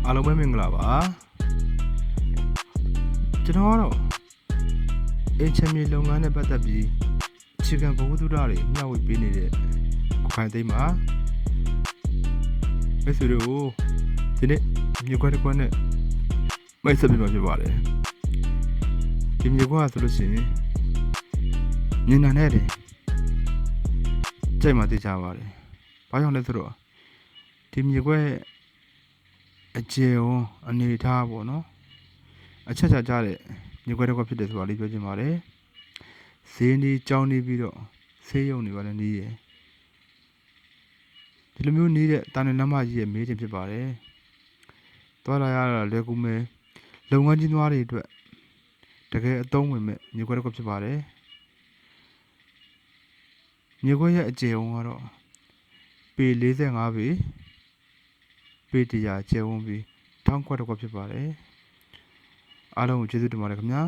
အားလုံးပဲမင်္ဂလာပါကျွန်တော်ကတော့အင်ချင်မီလုပ်ငန်းနဲ့ပတ်သက်ပြီးအခြေခံဗဟုသုတတွေမျှဝေပေးနေတဲ့ကိုခိုင်သိမ်းပါမိတ်ဆွေတို့ဒီနေ့မြေခွက်တစ်ခွက်နဲ့မိတ်ဆက်ပေးမှာဖြစ်ပါတယ်ဒီမြေခွက်ကဆိုလို့ရှိရင်ညင်နာနဲ့တယ်ကြိုက်မှသိကြပါတယ်ဘာကြောင့်လဲဆိုတော့ဒီမြေခွက်အကျေဝအနေထားပေါ့နော်အချက်ချာကြတဲ့မြေခွက်တစ်ခွက်ဖြစ်တယ်ဆိုတာလေးပြောချင်ပါတယ်ဈေးနေကြောင်းနေပြီးတော့ဆေးရုံတွေပါလည်းနေရဒီလိုမျိုးနေတဲ့တာနယ်လမ်းမကြီးရဲ့မေးခြင်းဖြစ်ပါတယ်သွားလာရတာလွယ်ကူမယ်လုပ်ငန်းကြီးသွားတွေအတွက်တကယ်အသုံးဝင်မဲ့မြေခွက်တစ်ခွက်ဖြစ်ပါတယ်မြေခွက်ရဲ့အကျေဝကတော့ပေ45ပေပေ100ကျယ်ဝန်းပြီးထောင်းခွက်တစ်ခွက်ဖြစ်ပါတယ်အားလုံးကိုကျေးဇူးတင်ပါတယ်ခင်ဗျာ